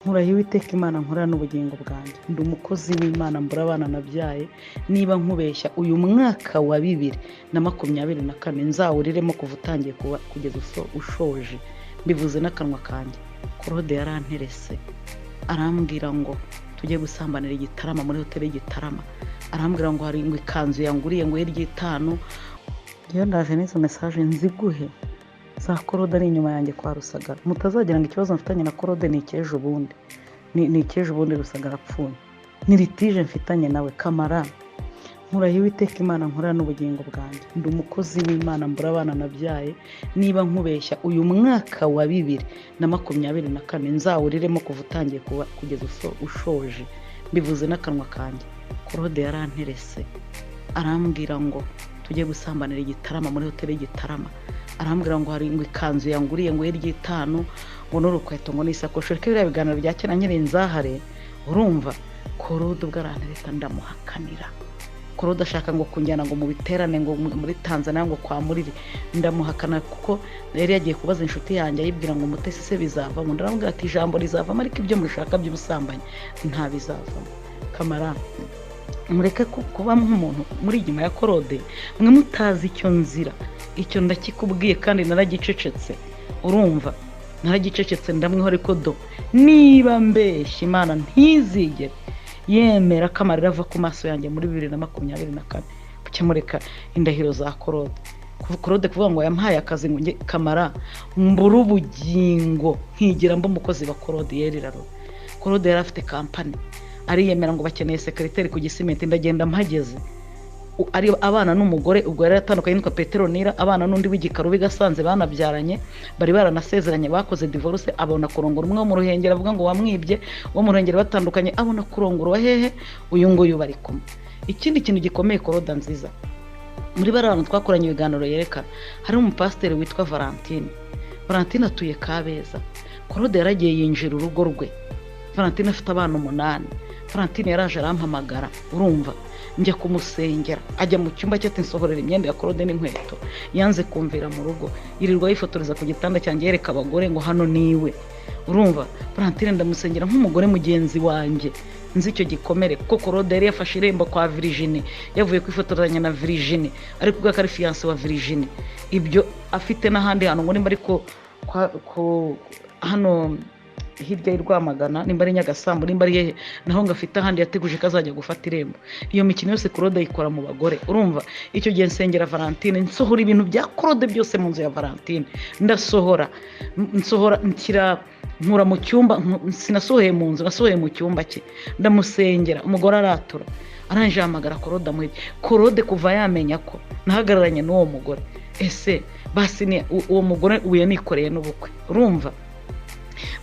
nkurahiwe iteka imana nkorera n'ubugingo bwanjye ndi umukozi w'imana mbura abana nabyaye niba nkubeshya uyu mwaka wa 2024 nzawuriremo kuva utangiye kugeza ushoje mbivuze n'akanwa kanjye. CLAUDE yaranterese arambwira ngo tujye gusambanira igitarama muri hoteli y'igitarama, arambwira ngo hari ngo ikanzu yanguriye ngo y'itanu. Iyo ndaje n'izo message nziguhe za CLAUDE ari inyuma yanjye kwa Rusagara, mutazagira ngo ikibazo mfitanye na CLAUDE ni icyejo ubundi, ni icyejo ubundi Rusagara apfuye, ni litije mfitanye nawe camarade. Nkurahiwe iteka imana nkorera n'ubugingo bwanjye ndi umukozi w'imana mbura abana nabyaye niba nkubeshya uyu mwaka wa 2024 nzawuriremo kuva utangiye kugeza ushoje mbivuze n'akanwa kanjye. CLAUDE yaranterese arambwira ngo tujye gusambanira igitarama muri hoteli y'igitarama, arambwira ngo hari ngo ikanzu yanguriye ngo y'itanu ngo n'urukweto ngo n'isakoshi. Reka biriya biganiro bya kera nkiri nzahare urumva. CLAUDE ubwo arantereta ndamuhakanira. CLAUDE ashaka ngo kunjyana ngo mu biterane ngo muri Tanzania ngo kwa muri, ndamuhakana kuko yari yagiye kubaza inshuti yanjye ayibwira ngo MUTESI se bizava mu, ndaramubwira ati ijambo rizavamo ariko ibyo mushaka by'ubusambanyi nta bizavamo. Camarade mureke kuba nk'umuntu muri inyuma ya CLAUDE mwe mutazi icyo nzira, icyo ndakikubwiye kandi naragicecetse urumva. Naragicecetse ndamwihore ko do niba mbeshya imana ntizigere yemera kamarira ava ku maso yanjye muri 2024 bukemureka indahiro za CLAUDE. CLAUDE kuvuga ngo yampaye akazi ngo kamara mbure ubugingo nkigira mbo umukozi wa CLAUDE yeriraro. CLAUDE yari afite kampani ariyemera ngo bakeneye secretary ku Gisimenti, ndagenda mpageze ari abana n'umugore ubwo yari atandukanye n'itwa Petronira, abana n'undi w'igikaru bigasanze banabyaranye bari baranasezeranye bakoze divorce, abona kurongora umwe mu Ruhengeri avuga ngo wamwibye, wo mu Ruhengeri batandukanye abona kurongora wa hehe uyu nguyu bari kumwe. Ikindi kintu gikomeye CLAUDE nziza muri barabana twakoranye ibiganiro yerekana hari umupasiteri witwa Valentine atuye Kabeza. CLAUDE yaragiye yinjira urugo rwe, Valentine afite abana 8. Valentine yaraje arampamagara urumva, njya kumusengera ajya mu cyumba cye nsohorera imyenda ya CLAUDE n'inkweto, yanze kumvira mu rugo yirirwa yifotoreza ku gitanda cyanjye yereka abagore ngo hano niwe urumva. Valentine ndamusengera nk'umugore mugenzi wanjye nzi icyo gikomere kuko CLAUDE yari yafashe irembo kwa Virginie, yavuye kwifotoranya na Virginie ariko ubwo akari fiance wa Virginie, ibyo afite n'ahandi hantu ngo nimba ariko hano hirya y'Rwamagana nimba ari Nyagasambu nimba ari naho ngafite ahandi yateguje kazajya gufata irembo. Iyo mikino yose CLAUDE ayikora mu bagore urumva. Icyo gihe nsengera Valentine nsohora ibintu bya CLAUDE byose mu nzu ya Valentine, nsohora nkira nkura mu cyumba, sinasohoye mu nzu nasohoye mu cyumba cye ndamusengera. Umugore aratura aranje hamagara CLAUDE amuhebye. CLAUDE kuva yamenya ko nahagararanye n'uwo mugore ese basi ni uwo mugore uye nikoreye n'ubukwe urumva.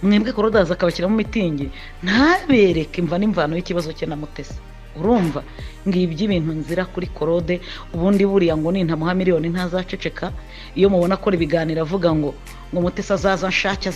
Mwebwe CLAUDE aza akabashyiramo mitingi ntabereke imva n'imvano y'ikibazo cye na MUTESI urumva. Ngibyo ibintu nzira kuri CLAUDE ubundi buriya ngo nintamuha miliyoni ntazaceceka. Iyo mubona akora ibiganiro avuga ngo MUTESI azaza nshake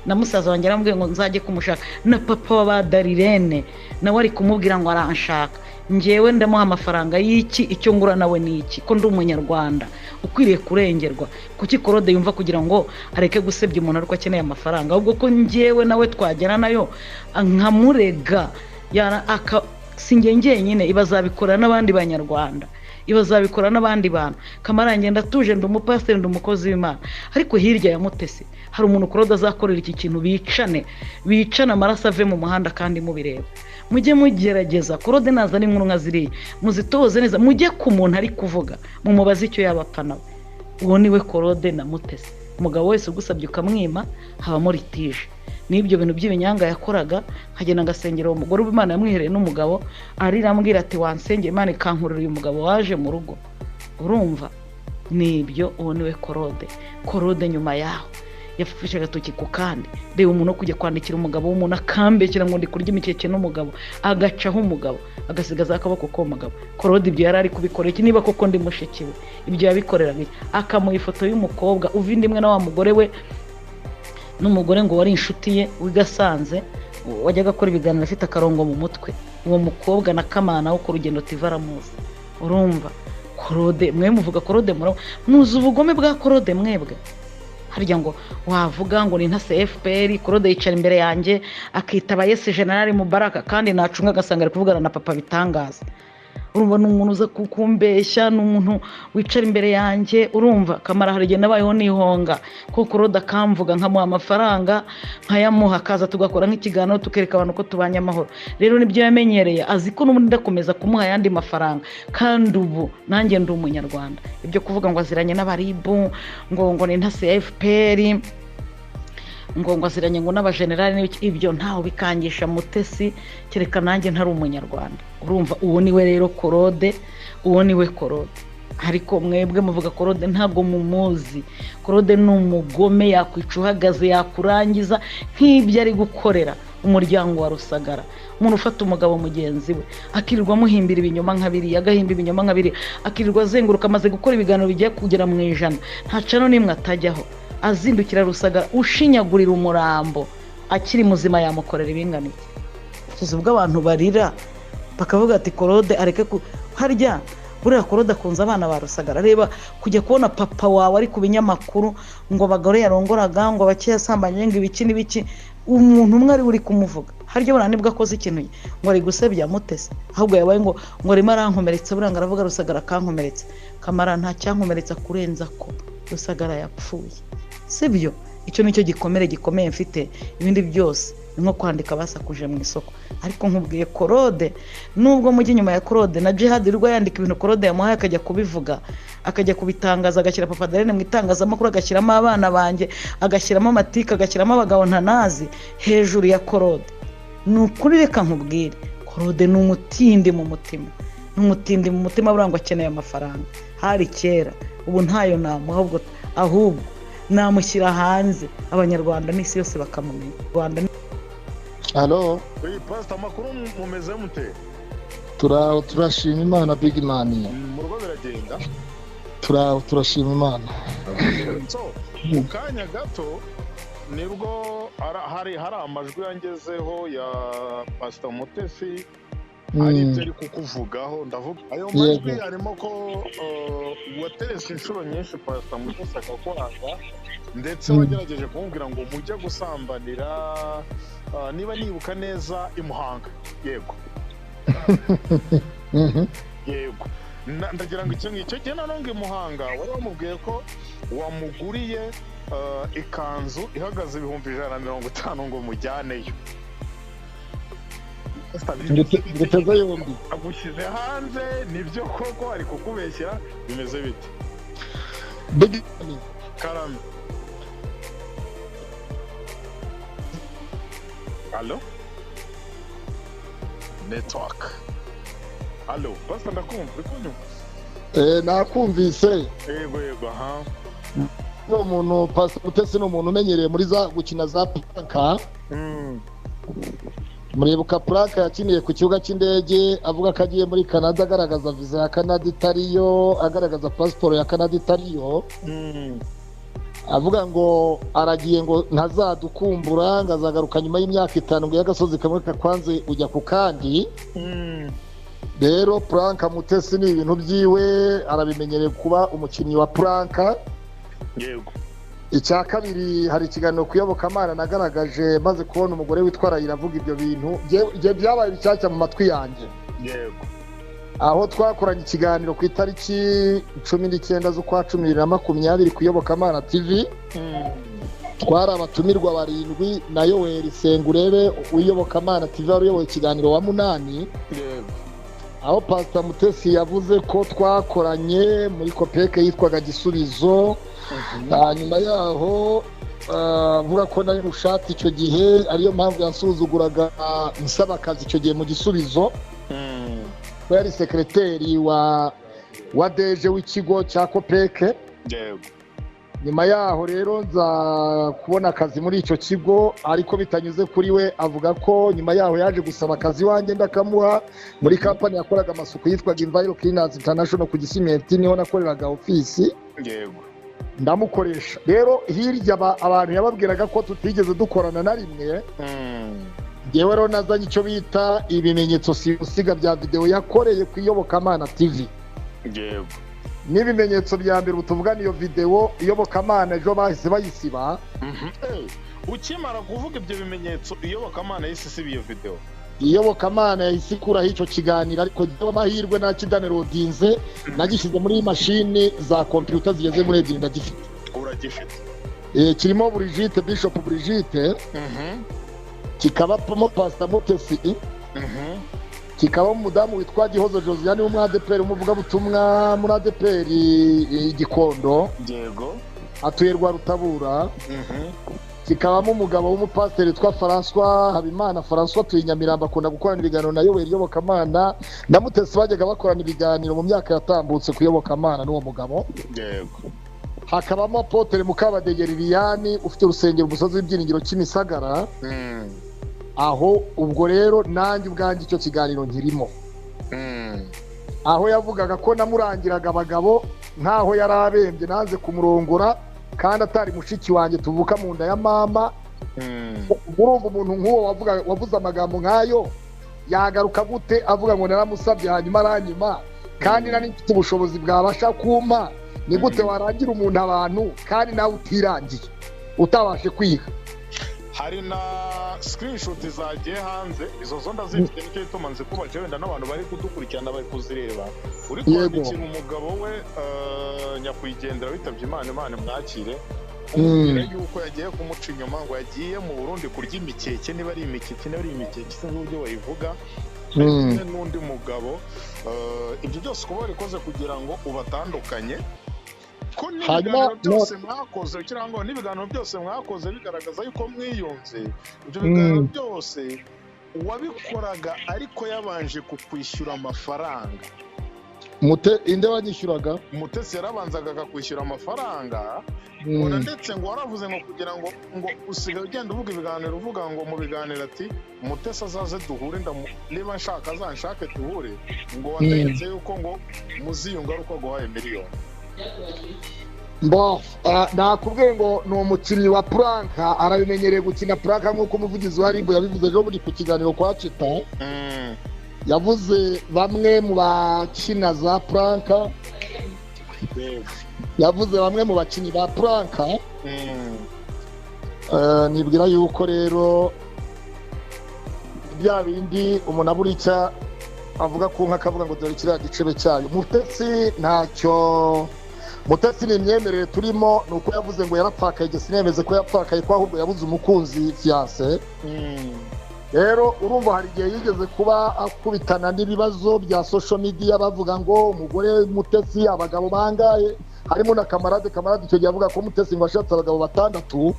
na musaza wanjye arambwiye ngo nzajye kumushaka, na papa wa Badarirene nawe ari kumubwira ngo aranshaka. Njewe ndamuha amafaranga y'iki, icyo ngura nawe n'iki ko ndi umunyarwanda ukwiriye kurengerwa. Kuki CLAUDE yumva kugira ngo areke gusebya umuntu ariko akeneye amafaranga, ahubwo ko njewe nawe twageranayo nkamurega sinjye nyine ibazabikora n'abandi banyarwanda, ibazabikora n'abandi bantu. Camarade ndatuje ndi umupasiteri ndi umukozi w'Imana, ariko hirya ya MUTESI hari umuntu CLAUDE azakorera iki kintu bicana amaraso ave mu muhanda kandi mubireba. Mujye mugerageza CLAUDE naza n'inkuru nka ziriya muzitoze neza, mujye ku muntu ari kuvuga mumubaze icyo yabapfa nawe. Uwo niwe CLAUDE na MUTESI. Umugabo wese ugusabye ukamwima habamo litije. N'ibyo bintu by'ibinyanga yakoraga nkagenda ngasengera uwo mugore w'Imana yamwihereye n'umugabo arira ambwira ati wansengeye Imana ikankurira uyu mugabo waje mu rugo urumva. Nibyo uwo niwe CLAUDE nyuma yaho yafashe agatoki ku kandi reba umuntu kujya kwandikira umugabo w'umuntu akambekera ngo ndi kurya imikeke n'umugabo agacaho umugabo agasigaza akaboko ko mugabo. CLAUDE ibyo yari ari kubikora iki niba koko ndi mushikiwe ibyo yabikoreraga akamuha ifoto y'umukobwa uvindi imwe na wa mugore we n'umugore ngo wari inshuti ye wigasanze wajyaga akora ibiganiro afite akarongo mu mutwe. Uwo mukobwa na Kamana wo ku Rugendo TV aramuzi urumva. CLAUDE mwe muvuga CLAUDE muzi ubugome bwa CLAUDE mwebwe. harya ngo wavuga ngo ni nta CFPR Claude yicara imbere yanjye akitaba Yes General Mubaraka kandi nacunga agasanga ari kuvugana na papa bitangaza. Urumva n'umuntu uza kukumbeshya n'umuntu wicara imbere yanjye, urumva kamara harige nabayeho nihonga ko Claude akamvuga nkamuha amafaranga nkayamuha kaza tugakora nk'ikiganiro tukereka abantu ko tubanye amahoro. Rero nibyo yamenyereye, azi ko n'ubundi ndakomeza kumuha yandi mafaranga kandi ubu nanjye ndi umunyarwanda. Ibyo kuvuga ngo aziranye n'abaribu ngo ni nta CFPR ngo aziranye ngo n'abagenerali ibyo ntaho bikangisha Mutesi kereka nanjye ntari umunyarwanda. Urumva uwo niwe rero Claude, uwo niwe Claude. Ariko mwebwe muvuga Claude ntago mumuzi. Claude ni umugome, yakwica uhagaze, yakurangiza nk'ibyo ari gukorera umuryango wa Rusagara. Umuntu ufata umugabo mugenzi we akirirwa muhimbira ibinyoma nkabiri, agahimba ibinyoma nkabiri, akirirwa azenguruka amaze gukora ibiganiro bigiye kugera mu 100, nta cano nimwe atajyaho, azindukira Rusagara ushinyagurira umurambo akiri muzima yamukorera ibinganiye. Ubwo abantu barira bakavuga ati Claude areke harya buriya Claude akunze abana ba Rusagara. Reba kujya kubona papa wawe ari ku binyamakuru ngo bagore yarongoraga ngo bake yasambanye ngo ibiki n'ibiki, umuntu umwe ari uri kumuvuga. Harya buriya nibwo akoze ikintu ngo ari gusebya Mutesi, ahubwo yabaye ngo rimo arankomeretsa, buranga aravuga Rusagara kankomeretsa. Kamara nta cyankomeretsa kurenza ko Rusagara yapfuye, sibyo? Icyo nicyo gikomeye mfite, ibindi byose nko kwandika basakuje mu isoko. Ariko nkubwiye Claude, nubwo mujye nyuma ya Claude na Jihad rwo yandika ibintu Claude yamuhaye akajya kubivuga, akajya kubitangaza, agashyira papa Darene mu itangazamakuru, agashyiramo abana banjye, agashyiramo amatika, agashyiramo abagabo ntanazi hejuru ya Claude. Nukuri reka nkubwire Claude ni umutindi mu mutima, n'umutindi mu mutima burangwa akeneye amafaranga. Hari kera, ubu ntayo namuha, ahubwo namushyira hanze abanyarwanda n'isi yose bakamumenya. Rwanda Halo, Pastor makuru mumeze mute? Turashima Imana big man. Mu rugo biragenda? Turashima Imana. So, mukanya gato nibwo hari amajwi yangezeho ya Pastor Mutesi ari ibyo ari kukuvugaho. Ndavuga ayo majwi harimo ko waterese inshuro nyinshi Pastor Mutesi akakwanga, ndetse wagerageje kumubwira ngo mujye gusambanira niba nibuka neza i Muhanga. Yego. Yego. Ndagira ngo icyo ngicyo gihe nanone i Muhanga wari wamubwiye ko wamuguriye ikanzu ihagaze 150 ngo mujyaneyo. Ngiteza yombi agushyize hanze, nibyo koko ari kukubeshyira, bimeze bite? big Karame. Allo? Network. Allo, basta ndakumva. Nakumvise. Yego, aha. No muntu Pastor Mutesi no muntu umenyereye muri za gukina za planka. Muribuka planka yakiniye ku kibuga cy'indege avuga ko agiye muri Canada, agaragaza visa ya Canada itariyo, agaragaza passport ya Canada itariyo. Avuga ngo aragiye ngo ntazadukumbura, ngazagaruka nyuma y'imyaka 5 ngo y'agasozi kamwe kakwanze ujya ku kandi. Rero planka Mutesi ni ibintu byiwe, arabimenyereye kuba umukinnyi wa planka. Yego. Icya kabiri, hari ikiganiro kuyoboka Imana nagaragaje maze kubona umugore witwara iravuga ibyo bintu, je byabaye bicyacya mu matwi yanjye. Yego. Aho twakoranye ikiganiro ku itariki 19 z'ukwa 2020 kuyoboka Imana TV. Twara abatumirwa 7 na Yoweri Sengurebe uyoboka Imana TV uyoboye ikiganiro wa 8. Yego. Aho Pastor Mutesi yavuze ko twakoranye muri kopeke yitwaga Gisubizo. Nyuma yaho avuga ko nari mushati icyo gihe ariyo mpamvu yansuzuguraga nsaba akazi icyo gihe mu Gisubizo. Yari sekreteri wa deje w'ikigo cya kopeke. Yego. Nyuma yaho rero nza kubona akazi muri icyo kigo, ariko bitanyuze kuri we. Avuga ko nyuma yaho yaje gusaba akazi wanjye ndakamuha muri company yakoraga amasuku yitwaga Enviro Cleaners International ku Gisimenti, niho nakoreraga office. Yego. Ndamukoresha rero hirya abantu yababwiraga ko tutigeze dukorana na rimwe. Ngewe rero nazanye icyo bita ibimenyetso siga bya video yakoreye kuyoboka Imana TV. Yego. n'ibimenyetso bya mbere utuvuga niyo video iyobokamana ejo bahise bayisiba. Ukimara kuvuga ibyo bimenyetso iyobokamana yisisiba iyo video, iyobokamana yahisikuraho icyo kiganiro, ariko gihe amahirwe nta kidanerodinze nagishyize muri mashini za computer zigeze muri ebyiri ndagifite. Uragifite? Kirimo Brigitte, Bishop Brigitte, kikabamo Pastor Mutesi, kikaba umudamu witwa Gihozo Josiane w'umwadeperi umuvugabutumwa muri adeperi Gikondo, yego, atuye rwa Rutabura. Kikabamo umugabo w'umupasiteri witwa François Habimana. François atuye Nyamirambo, akunda gukorana ibiganiro na Yoweri Iyobokamana na Mutesi, bajyaga bakorana ibiganiro mu myaka yatambutse ku Iyobokamana n'uwo mugabo. Yego. Hakabamo Apotre Mukabadege Liliane ufite urusengero umusozi w'ibyiringiro Kimisagara. Aho ubwo rero nanjye ubwanjye icyo kiganiro nkirimo. Aho yavugaga ko namurangiraga abagabo nkaho yarabembye nanze kumurongora kandi atari mushiki wanjye tuvuka mu nda ya mama. Urumva umuntu nk'uwo wavuze amagambo nk'ayo yagaruka gute avuga ngo naramusabye hanyuma aranyuma kandi nari mfite ubushobozi bwabasha kumpa? Ni gute warangira umuntu abantu kandi nawe utirangiye utabashe kwiga? Hari na screenshot zagiye hanze, izo zo ndazifite, nicyo gituma nzi kubaje wenda n'abantu bari kudukurikirana bari kuzireba. Uri kwandikira umugabo we nyakwigendera witabye Imana, Imana mwakire, umubwira yuko yagiye kumuca inyuma ngo yagiye mu Burundi kurya imikeke, niba ari imikeke niba ari imikeke sinzi uburyo bayivuga, n'undi mugabo. Ibyo byose kuba warikoze kugira ngo ubatandukanye, ko n'ibiganiro byose mwakoze cyangwa n'ibiganiro byose mwakoze bigaragaza yuko mwiyunze. Ibyo biganiro byose uwabikoraga ariko yabanje kukwishyura amafaranga. Inde wanyishyuraga? Mutesi yarabanzaga akakwishyura amafaranga. Ndetse ngo waravuze ngo kugira ngo usigaye ugenda uvuga ibiganiro uvuga ngo mu biganiro ati Mutesi azaze duhure, niba nshaka azanshake duhure, ngo wategetse yuko ngo muziyunga ari uko aguhaye miliyoni. Nakubwiye ngo ni umukinnyi wa puranka, arabimenyereye gukina puranka nk'uko umuvugizi wa RIB yabivuze ejo muri ku kiganiro kwa Cita. Yavuze bamwe mu bakina za puranka, yavuze bamwe mu bakinnyi ba puranka. Nibwira yuko rero bya bindi umuntu abura icyo avuga ku nka akavuga ngo dore kiriya gicebe cyayo. Mutesi ntacyo, Mutesi ni imyemerere turimo, ni uko yavuze ngo yarapfakaye, igihe sinemeze ko yapfakaye, ko ahubwo yabuze umukunzi fiance. Rero urumva hari igihe yigeze kuba akubitana n'ibibazo bya social media bavuga ngo umugore Mutesi abagabo bangaye, harimo na camarade icyo gihe avuga ko Mutesi ngo ashatse abagabo 6.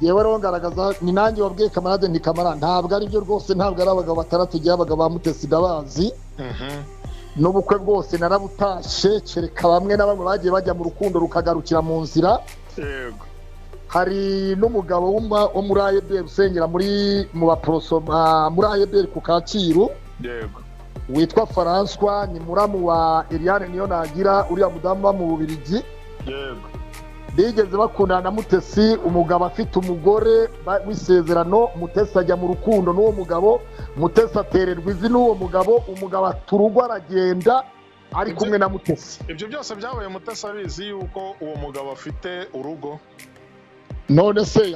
Yewe rero ngaragaza ni nanjye wabwiye camarade ni camarade ntabwo ari byo rwose, ntabwo ari abagabo 6 gihe abagabo ba Mutesi ndabazi. N'ubukwe bwose narabutashe, kereka bamwe na bamwe bagiye bajya mu rukundo rukagarukira mu nzira. Yego. Hari n'umugabo wo muri AEB usengera mu baproso muri AEB ku Kacyiru. Yego. Witwa François, ni muramu wa Eliane niyo nagira uriya mudamu mu Bubiligi. Yego. Bigeze bakundana na Mutesi, umugabo afite umugore w'isezerano. Mutesi ajya mu rukundo n'uwo mugabo, Mutesi atererwa izi n'uwo mugabo, umugabo aturugwa aragenda ari kumwe na Mutesi. Ibyo byose byabaye Mutesi abizi yuko uwo mugabo afite urugo. None se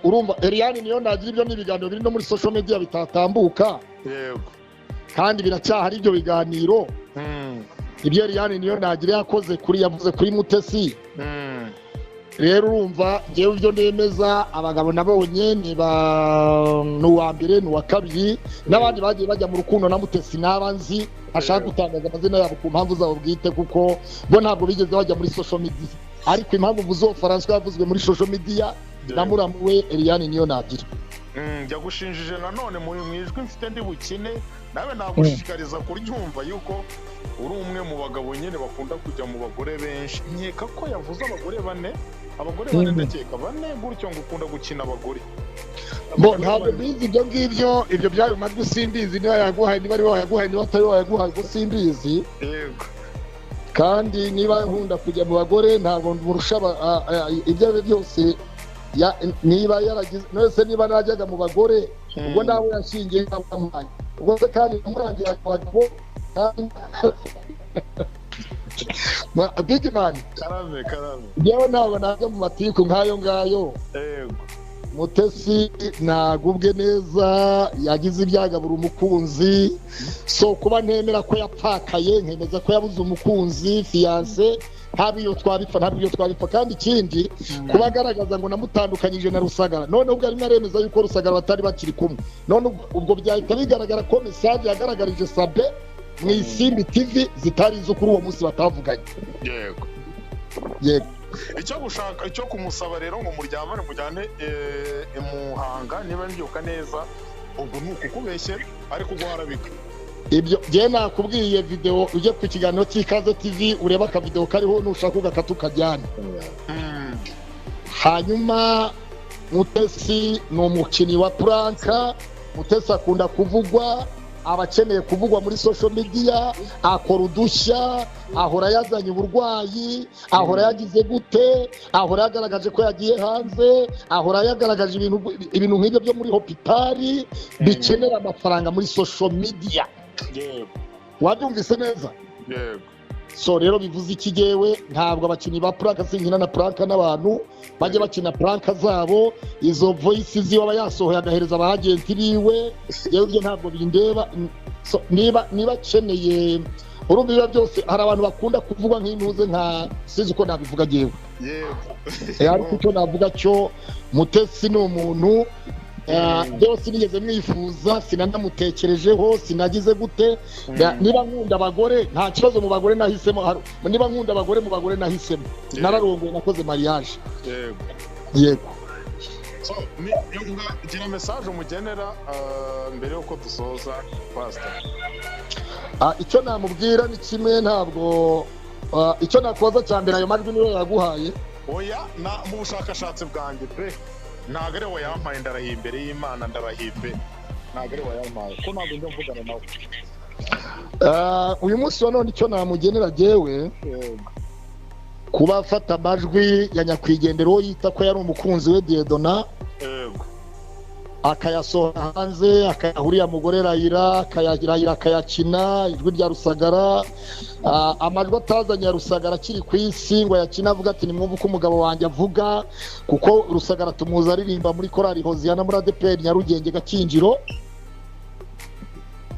urumva Eliane niyo nagira ibyo n'ibiganiro biri no muri social media bitatambuka. Yego. Kandi biracyahari ibyo biganiro. Ibyo Eliane niyo nagira yakoze yavuze kuri Mutesi. Rero urumva ngewe ibyo nemeza abagabo nabonye ni uwa mbere n'uwa kabiri, n'abandi bagiye bajya mu rukundo na Mutesi n'abanzi ashaka gutangaza amazina yabo ku mpamvu zabo bwite, kuko bo ntabwo bigeze bajya muri social media. Ariko impamvu vuzo François yavuzwe muri social media na muramu we Eliane niyo nagira. Njya gushinjije nanone mu ijwi mfite ndi bukine, nawe nagushishikariza kuryumva yuko uri umwe mu bagabo nyine bakunda kujya mu bagore benshi. Nkeka ko yavuze abagore 4 ndakeka 4 gutyo ngo ukunda gukina abagore. Ntabwo bizi ibyo ngibyo, ibyo byayo majwi simbizi, niba yaguhaye niba ari wayaguhaye niba atari wayaguhaye ko simbizi. Yego. Kandi niba nkunda kujya mu bagore ntabwo murusha ibyo byose. Niba yaragize nose niba najyaga mu bagore ubwo nawe yashingiye n'amwanya ubwo kandi murangira abagabo Big man karame yewe ntabwo najya mu matiku nk'ayo ngayo. yego Mutesi nagubwe neza yagize ibyagabura umukunzi, so kuba ntemera ko yapfakaye nkemeza ko yabuze umukunzi fiance ntabyo twabipfa kandi ikindi kuba agaragaza ngo namutandukanyije na Rusagara none ubwo arimo aremeza yuko Rusagara batari bakiri kumwe none ubwo byahita bigaragara ko message yagaragarije Sabe mu Isimbi TV zitari zo kuri uwo munsi batavuganye. yego icyo gushaka icyo kumusaba rero ngo muryamane mujyane Muhanga niba mbyuka neza ubwo nukukubeshye ariko guharabika ibyo je nakubwiye video uje ku kiganiro cy'Ikaze TV ureba ka video kariho nushaka ugakata ukajyana. Hanyuma Mutesi ni umukinnyi wa pranka. Mutesi akunda kuvugwa, abakeneye kuvugwa muri social media, akora udushya, ahora yazanye uburwayi, ahora yagize gute, ahora yagaragaje ko yagiye hanze, ahora yagaragaje ibintu nk'ibyo byo muri hospitali bikenera amafaranga muri social media. Wabyumvise neza? So rero bivuze iki jewe ntabwo abakinnyi ba pranka sinkina na pranka n'abantu bajye bakina pranka zabo, izo voices ziba yasohoye agahereza abagenti biwe yewe byo ntabwo bindeba. So niba ceneye urumva ibyo byose hari abantu bakunda kuvuga nk'intuze nka sizi uko nabivuga jewe. Ariko icyo navuga cyo Mutesi ni umuntu byose nigeze mwifuza sinanamutekerejeho sinagize gute. Niba nkunda abagore nta kibazo mu bagore nahisemo, niba nkunda abagore mu bagore nahisemo nararongoye nakoze mariage. Yego so gira message umugenera mbere yuko dusoza pastor. Icyo namubwira ni kimwe ntabwo icyo nakoza cyambere ayo majwi niwe yaguhaye. Oya mu bushakashatsi bwanjye pe ntabwo ari we yampaye ndarahiye imbere y'Imana ndarahiye ntabwo ari we yampaye ko ntabwo njya mvugana nawe. Uyu munsi wa none icyo namugenera jewe kuba afata amajwi ya nyakwigendero yita ko yari umukunzi we Diedona akayasohora hanze akayahuriya mugore Rayira akayakina ijwi rya Rusagara, amajwi atazanye ya Rusagara akiri ku isi ngo yakina avuga ati nimwumve uko umugabo wanjye avuga, kuko Rusagara tumuza aririmba muri korali Hoziyana muri ADPR Nyarugenge Gakinjiro.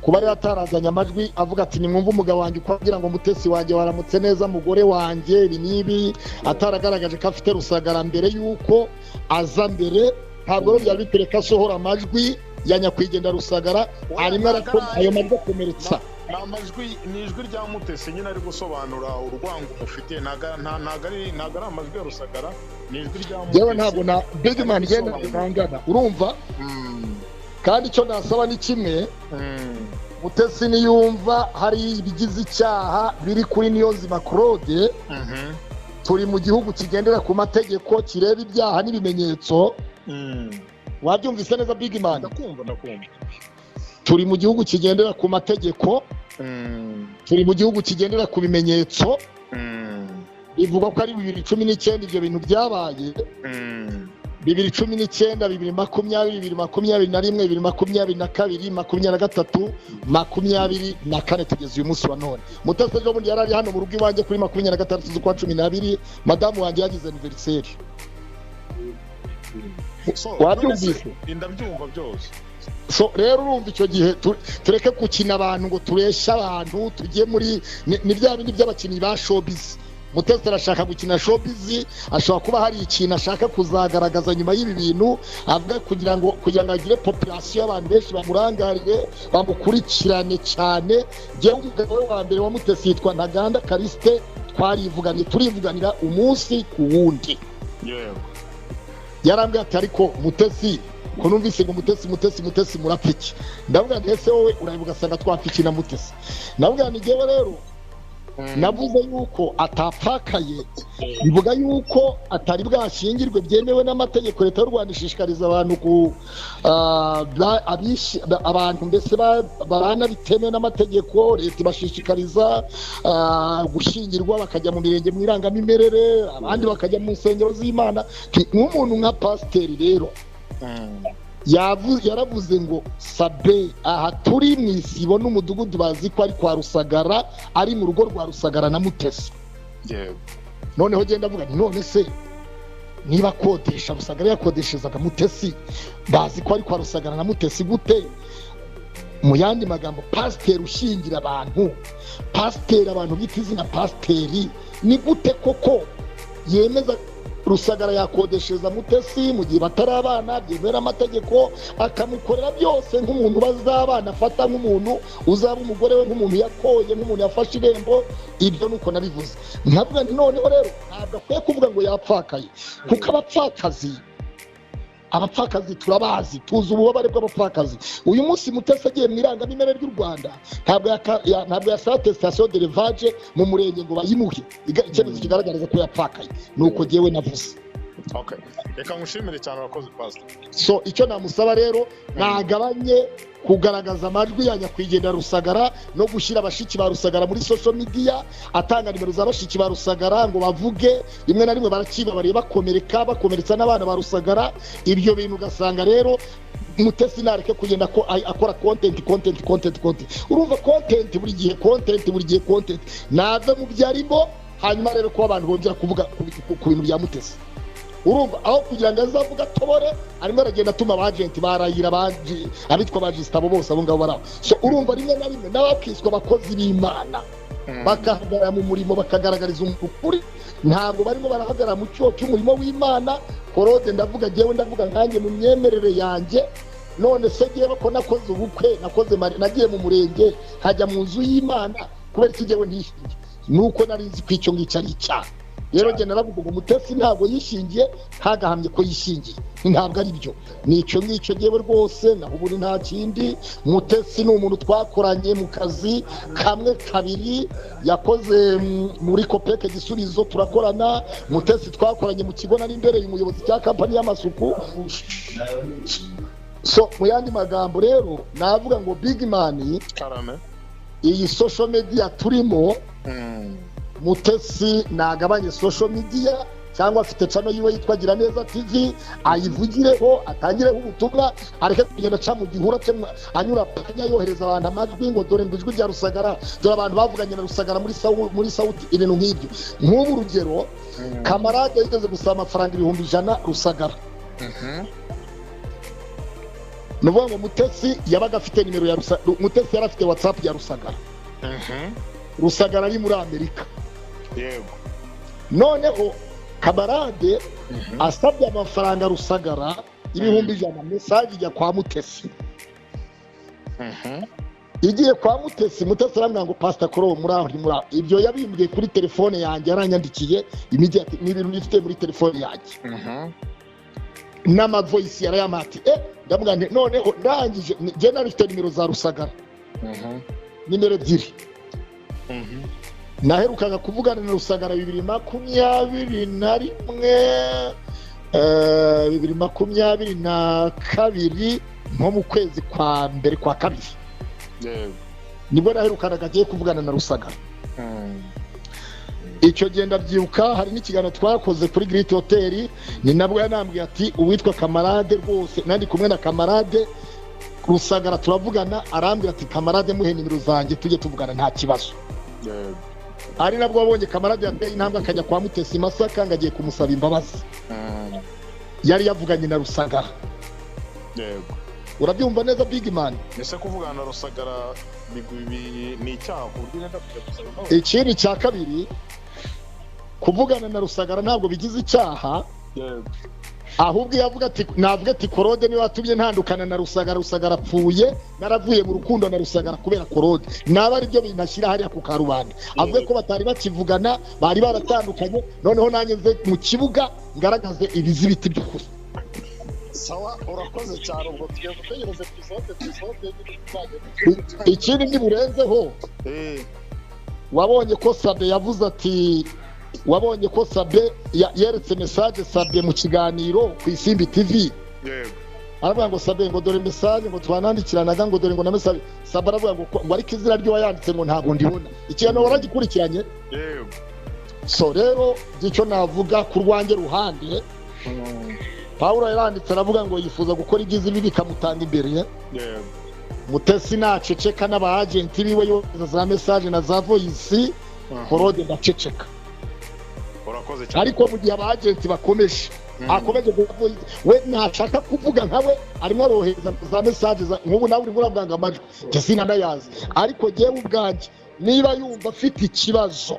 Kuba rero atarazanye amajwi avuga ati nimwumve umugabo wanjye uko agira ngo Mutesi wanjye waramutse neza mugore wanjye nibi, ataragaragaje ko afite Rusagara mbere yuko aza mbere, ntabwo rero byari bitereka asohora amajwi ya nyakwigendera Rusagara arimo arakora ayo majwi akomeretsa. Amajwi ni ijwi rya Mutesi nyine ari gusobanura urwango mufite, ntago ari amajwi ya Rusagara, ni ijwi rya Mutesi. Yewe ntabwo na big man genda kungana urumva. Kandi icyo nasaba ni kimwe, Mutesi niyumva hari ibigize icyaha biri kuri Niyonzima Claude, turi mu gihugu kigendera ku mategeko kireba ibyaha n'ibimenyetso. Wabyumvise neza big man? Ndakumva. Turi mu gihugu kigendera ku mategeko, turi mu gihugu kigendera ku bimenyetso. Bivuga ko ari 2019 ibyo bintu byabaye. 2019, 2020, 2021, 2022, 2023, 2024 tugeze uyu munsi wa none. Mutesi ejo bundi yarari hano mu rugo iwanjye kuri 26 z'ukwa 12, madamu wanjye yagize anniversaire. Wabyumvise? Ndabyumva byose. So rero urumva icyo gihe tureke gukina abantu ngo turesha abantu tujye muri ni bya bindi by'abakinnyi ba showbiz. Mutesi arashaka gukina showbiz, ashobora kuba hari ikintu ashaka kuzagaragaza nyuma y'ibi bintu avuga kugira ngo agire population y'abantu benshi bamurangariye bamukurikirane cyane. Jewe umugabo wa mbere wa Mutesi yitwa Ntaganda Kariste, turivuganira umunsi ku wundi. Yarambwiye ati ariko Mutesi ko numvise ngo Mutesi murapiki. Ndavuga nti ese wowe urabivuga sanga twapiki na Mutesi. Ndavuga ni jewe rero navuze yuko atapfakaye, bivuga yuko atari bwashingirwe byemewe n'amategeko. Leta y'u Rwanda ishishikariza abantu abantu mbese babana bitemewe n'amategeko. Leta ibashishikariza gushingirwa bakajya mu mirenge mu irangamimerere, abandi bakajya mu nsengero z'Imana. Nk'umuntu nka pasiteri rero yaravuze ngo Sabe aha turi mu isibo n'umudugudu bazi ko ari kwa Rusagara, ari mu rugo rwa Rusagara na Mutesi. Noneho genda avuga none se niba kodesha Rusagara yakodeshezaga Mutesi, bazi ko ari kwa Rusagara na Mutesi gute? Mu yandi magambo pasiteri ushingira abantu, pasiteri abantu bita izina pasiteri, ni gute koko yemeza Rusagara yakodesheza Mutesi mu gihe batarabana byemera amategeko, akamukorera byose nk'umuntu bazabana, afata nk'umuntu uzaba umugore we, nk'umuntu yakoye, nk'umuntu yafashe irembo. Ibyo nuko nabivuze. Nkavuga nti noneho rero ntabwo akwiye kuvuga ngo yapfakaye, kuko abapfakazi turabazi, tuzi ububabare bw'abapfakazi. Uyu munsi Mutesi agiye mu irangamimerere ry'u Rwanda, ntabwo yasaba attestation de levage mu murenge ngo bayimuhe, icyemezo kigaragariza ko yapfakaye. Nuko jyewe navuze. Okay, reka ngushimire cyane abakozi pastor. So icyo namusaba rero nagabanye kugaragaza amajwi ya nyakwigendera Rusagara no gushyira abashiki ba Rusagara muri social media, atanga nimero za bashiki ba Rusagara ngo bavuge, rimwe na rimwe barakiba bakomeretsa n'abana ba Rusagara. Ibyo bintu ugasanga rero Mutesi nareke kugenda ko akora content. Urumva content buri gihe content nave mu byarimo, hanyuma rero ko abantu bongera kuvuga ku bintu bya Mutesi. Urumva aho kugira ngo azavuga tobore, arimo aragenda atuma abagenti barayira abitwa abajisita abo bose abo ngabo baraho. So urumva rimwe na rimwe n'abakiswa abakozi b'Imana bakahagarara mu murimo bakagaragariza ukuri, ntabwo barimo barahagarara mu cyo cy'umurimo w'Imana. Claude ndavuga nkanjye mu myemerere yanjye, none se giye bako nakoze ubukwe, nagiye mu murenge, hajya mu nzu y'Imana, kubera iki giye ntishingiye? Nuko narinzi ko icyo ngicyo ari icyaha. Rero njye naravuga ngo Mutesi ntabwo yishingiye, ntagahamye ko yishingiye, ntabwo ari byo. Nicyo ngicyo giye rwose, naho ubundi nta kindi. Mutesi ni umuntu twakoranye mu kazi kamwe kabiri, yakoze muri kopeke Gisubizo turakorana. Mutesi twakoranye mu kigo nari imbereye umuyobozi cya kampani y'amasuku. So mu yandi magambo rero navuga ngo big man iyi social media turimo, Mutesi nagabanye social media, cyangwa afite channel yiwe yitwa Giraneza TV, ayivugireho, atangireho ubutumwa, areke kugenda aca mu gihura cye anyura panya yohereza abantu amajwi ngo dore mbijwi rya Rusagara, dore abantu bavuganye na Rusagara muri sauti, ibintu nk'ibyo. Nk'ubu urugero, camarade yigeze gusaba amafaranga 100,000 Rusagara. Nuvuga ngo Mutesi yabaga afite nimero ya Rusagara, Mutesi yari afite WhatsApp ya Rusagara. Rusagara ari muri Amerika. Yego. Noneho camarade asabye amafaranga Rusagara 100,000, message ijya kwa Mutesi. Igiye kwa Mutesi, Mutesi aramwanga ngo Pastor Koro muri ibyo yabimbwiye kuri telefone yanjye, aranyandikiye immediate n'ibintu bifite muri telefone yanjye. N'ama voice yarayamati ndavuga nti noneho ndangije je narifite nimero za Rusagara. Nimero 2. Naherukaga kuvugana na Rusagara 2022 nko mu kwezi kwa mbere kwa kabiri. Nibwo naherukanaga agiye kuvugana na Rusagara. Icyo genda byibuka, hari n'ikiganiro twakoze kuri Great Hotel, ni nabwo yanambwiye ati uwitwa camarade rwose, nandi kumwe na camarade Rusagara turavugana, arambwira ati camarade muhe nimero zanjye tujye tuvugana nta kibazo. Ari nabwo wabonye camarade yateye intambwe akajya kwa Mutesi Masaka ngagiye kumusaba imbabazi. Yari yavuganye na Rusagara. Yego. Urabyumva neza big man? Ese kuvugana na Rusagara ni icyaha kuryo nenda kujya gusaba nawe. Ikindi cya kabiri, kuvugana na Rusagara ntabwo bigize icyaha. Yego. Ahubwo yavuga ati navuga ati Claude ni watumye ntandukana na Rusagara, Rusagara apfuye, naravuye mu rukundo na Rusagara kubera Claude. Naba ari byo binashyira hariya ku Karubanda. Avuga ko batari bakivugana, bari baratandukanye, noneho nanjye nze mu kibuga ngaragaze ibizibiti by'ukuri. Sawa, urakoze cyane, ubwo tugiye gutegereza episode ikindi niburenzeho. Wabonye ko Sabe yavuze ati, wabonye ko Sabe yeretse message Sabe mu kiganiro ku Isimbi TV. Yego. Aravuga ngo Sabe ngo dore message ngo twanandikiranaga ngo dore ngo na message. Sabe aravuga ngo ariko izina ryo wayanditse ngo ntago ndibona. Ikintu waragikurikiranye? Yego. So rero icyo navuga ku rwanjye ruhande, Pawulo yaranditse aravuga ngo yifuza gukora ibyiza ibi bikamutanga imbere. Mutesi naceceka n'abagenti biwe yohereza za message na za voice Claude ndaceceka. urakoze cyane Ariko mu gihe abagenti bakomeje akomeje kuvuga we ntashaka kuvuga nkawe arimo arohereza za message nk'ubu nawe uri murabwanga amajwi cyasina ndayazi ariko jewe ubwanjye niba yumva afite ikibazo